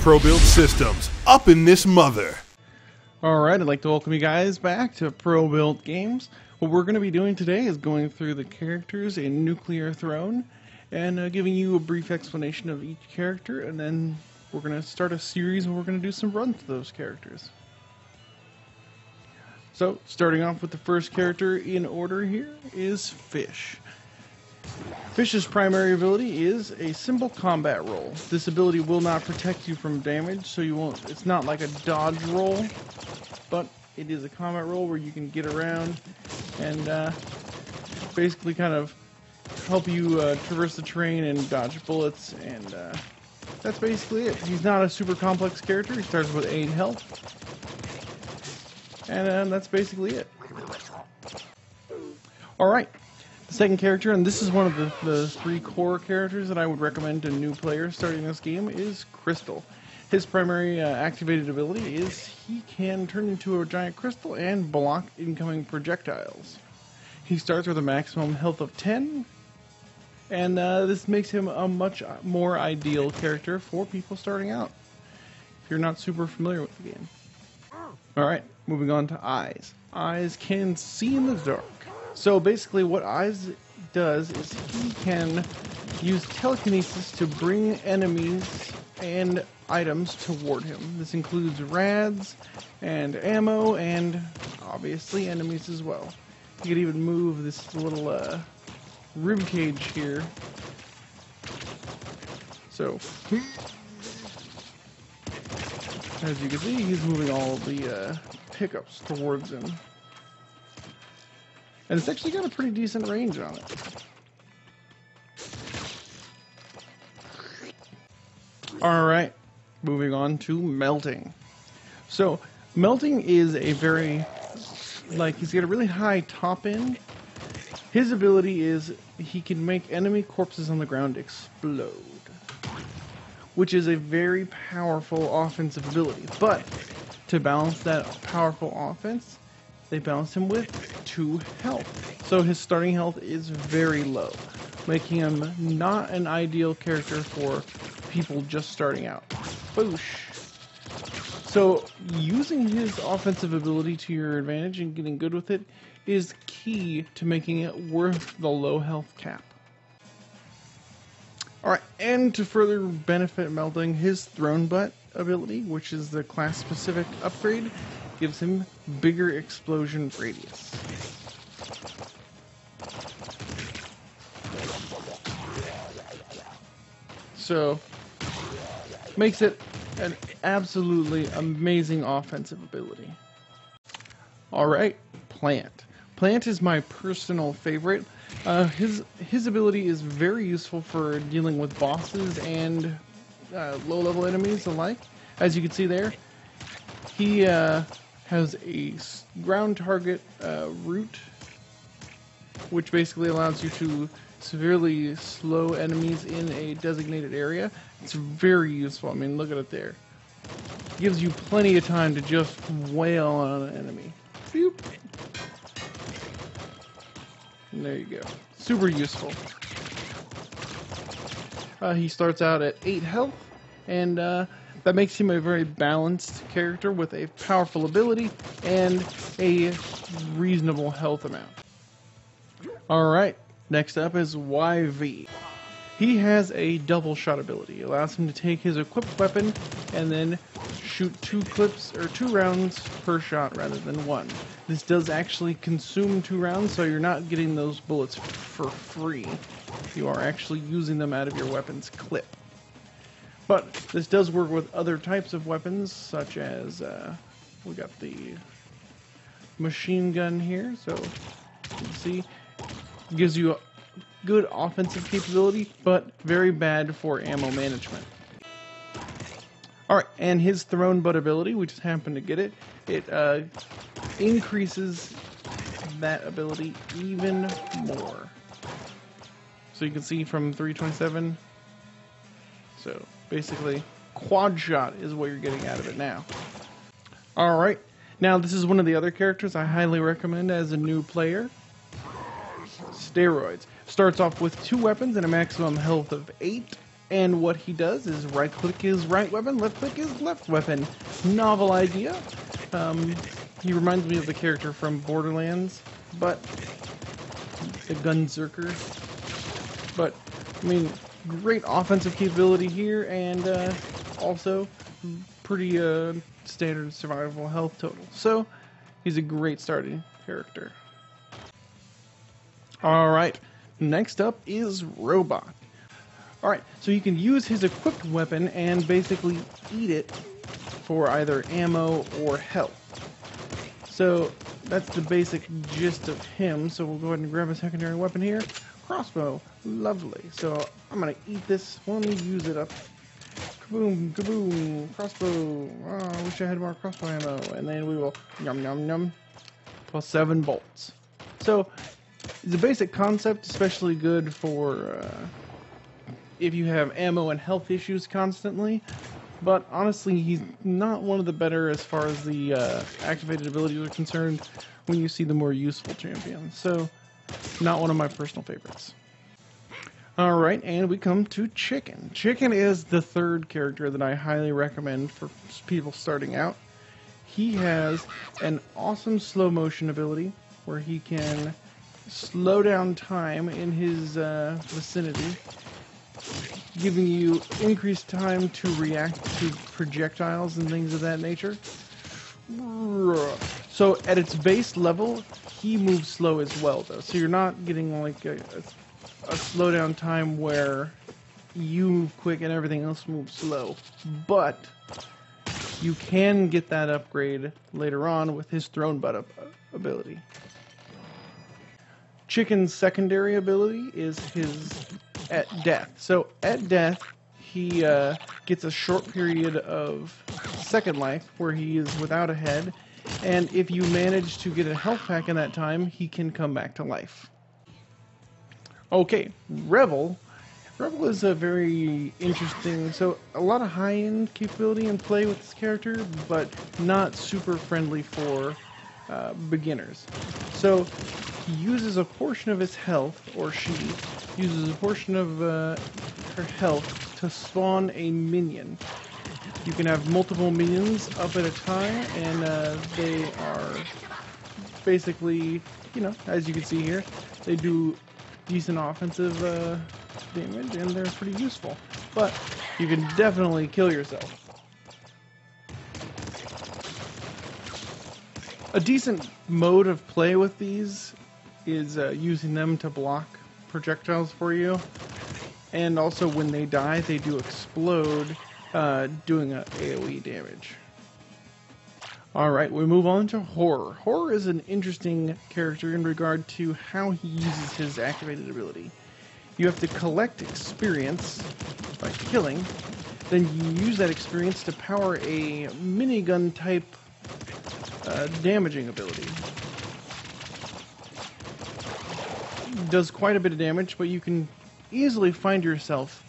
Pro Build Systems, up in this mother. Alright, I'd like to welcome you guys back to Pro Build Games. What we're going to be doing today is going through the characters in Nuclear Throne and giving you a brief explanation of each character, and then we're going to start a series and we're going to do some runs to those characters. So, starting off with the first character in order here is Fish. Fish's primary ability is a simple combat roll. This ability will not protect you from damage, so you won't. It's not like a dodge roll, but it is a combat roll where you can get around and basically kind of help you traverse the terrain and dodge bullets, and that's basically it. He's not a super complex character. He starts with 8 health, and that's basically it. Alright. The second character, and this is one of the 3 core characters that I would recommend to new players starting this game, is Crystal. His primary activated ability is he can turn into a giant crystal and block incoming projectiles. He starts with a maximum health of 10, and this makes him a much more ideal character for people starting out, if you're not super familiar with the game. Alright, moving on to Eyes. Eyes can see in the dark. So basically what Eyes does is he can use telekinesis to bring enemies and items toward him. This includes rads and ammo and obviously enemies as well. You could even move this little rib cage here. So as you can see, he's moving all the pickups towards him. And it's actually got a pretty decent range on it. Alright, moving on to Melting. So, Melting is a very, he's got a really high top end. His ability is he can make enemy corpses on the ground explode, which is a very powerful offensive ability. But, to balance that powerful offense, they balance him with 2 health. So his starting health is very low, making him not an ideal character for people just starting out. Boosh. So using his offensive ability to your advantage and getting good with it is key to making it worth the low health cap. Alright, and to further benefit Melting, his Throne Butt ability, which is the class specific upgrade, gives him bigger explosion radius. So, makes it an absolutely amazing offensive ability. Alright, Plant. Plant is my personal favorite. His ability is very useful for dealing with bosses and low-level enemies alike. As you can see there, he has a ground target route, which basically allows you to severely slow enemies in a designated area. It's very useful. I mean, look at it there. It gives you plenty of time to just wail on an enemy. Boop. And there you go. Super useful. He starts out at 8 health, and that makes him a very balanced character with a powerful ability and a reasonable health amount. Alright, next up is YV. He has a double shot ability. It allows him to take his equipped weapon and then shoot 2 rounds per shot rather than 1. This does actually consume 2 rounds, so you're not getting those bullets for free. You are actually using them out of your weapon's clip. But this does work with other types of weapons, such as, we got the machine gun here, so you can see, it gives you a good offensive capability, but very bad for ammo management. Alright, and his Throne Butt ability, we just happened to get it, it increases that ability even more. So you can see from 327, so basically quad shot is what you're getting out of it now. Alright, now this is one of the other characters I highly recommend as a new player. Steroids. Starts off with 2 weapons and a maximum health of 8. And what he does is right-click his right weapon, left-click his left weapon. Novel idea. He reminds me of the character from Borderlands, but the Gunzerker. But, I mean, great offensive capability here, and also pretty standard survival health total. So, he's a great starting character. Alright, next up is Robot. Alright, so you can use his equipped weapon and basically eat it for either ammo or health. So that's the basic gist of him. So we'll go ahead and grab a secondary weapon here. Crossbow, lovely. So I'm going to eat this one, use it up. Kaboom, kaboom, crossbow. Oh, I wish I had more crossbow ammo. And then we will yum yum yum. Plus 7 bolts. So it's a basic concept, especially good for if you have ammo and health issues constantly, but honestly, he's not one of the better as far as the activated abilities are concerned when you see the more useful champions. So, not one of my personal favorites. Alright, and we come to Chicken. Chicken is the third character that I highly recommend for people starting out. He has an awesome slow motion ability where he can slow down time in his vicinity, giving you increased time to react to projectiles and things of that nature. So at its base level, he moves slow as well, though. So you're not getting like a slowdown time where you move quick and everything else moves slow. But you can get that upgrade later on with his thrown butt ability. Chicken's secondary ability is his at death. So at death, he gets a short period of second life where he is without a head, and if you manage to get a health pack in that time, he can come back to life. Okay, Revel. Revel is a very interesting, so a lot of high-end capability and play with this character, but not super friendly for beginners. So he uses a portion of his health, or she uses a portion of her health to spawn a minion. You can have multiple minions up at a time, and they are basically, you know, as you can see here, they do decent offensive damage, and they're pretty useful. But you can definitely kill yourself. A decent mode of play with these is using them to block projectiles for you, and also when they die, they do explode, doing a AoE damage. Alright, we move on to Horror. Horror is an interesting character in regard to how he uses his activated ability. You have to collect experience by killing, then you use that experience to power a minigun type damaging ability. Does quite a bit of damage, but you can easily find yourself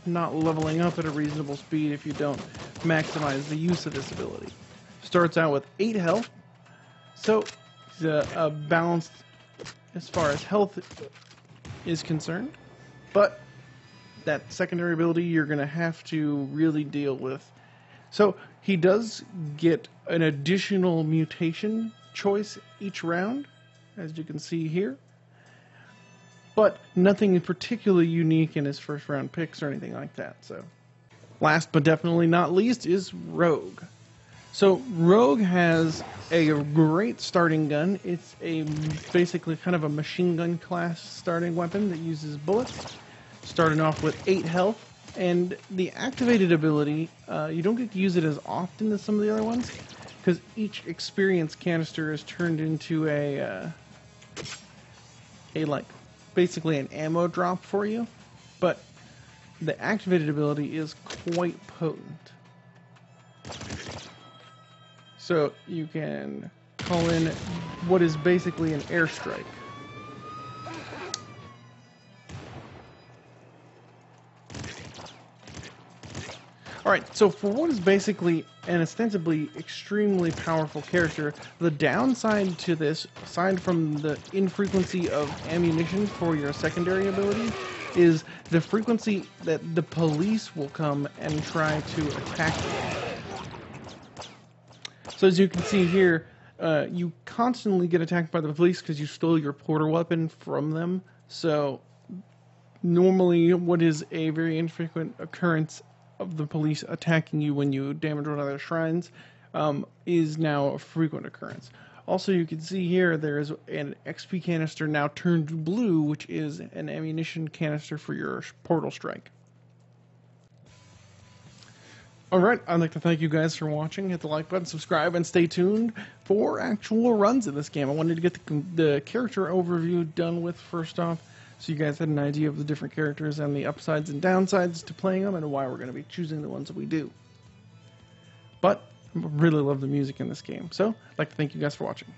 not leveling up at a reasonable speed if you don't maximize the use of this ability. Starts out with 8 health, so it's balanced as far as health is concerned, but that secondary ability you're going to have to really deal with. So he does get an additional mutation choice each round, as you can see here, but nothing particularly unique in his first round picks or anything like that. So, last but definitely not least is Rogue. So Rogue has a great starting gun. It's basically kind of a machine gun class starting weapon that uses bullets, starting off with 8 health. And the activated ability, you don't get to use it as often as some of the other ones, because each experience canister is turned into basically an ammo drop for you. But the activated ability is quite potent. So you can call in what is basically an airstrike. Alright, so for what is basically an ostensibly extremely powerful character, the downside to this, aside from the infrequency of ammunition for your secondary ability, is the frequency that the police will come and try to attack you. So as you can see here, you constantly get attacked by the police because you stole your portal weapon from them. So normally what is a very infrequent occurrence of the police attacking you when you damage one of their shrines is now a frequent occurrence. Also, you can see here there is an XP canister now turned blue, which is an ammunition canister for your portal strike. Alright, I'd like to thank you guys for watching. Hit the like button, subscribe, and stay tuned for actual runs in this game. I wanted to get the character overview done with first off, so you guys had an idea of the different characters and the upsides and downsides to playing them and why we're going to be choosing the ones that we do. But I really love the music in this game, so I'd like to thank you guys for watching.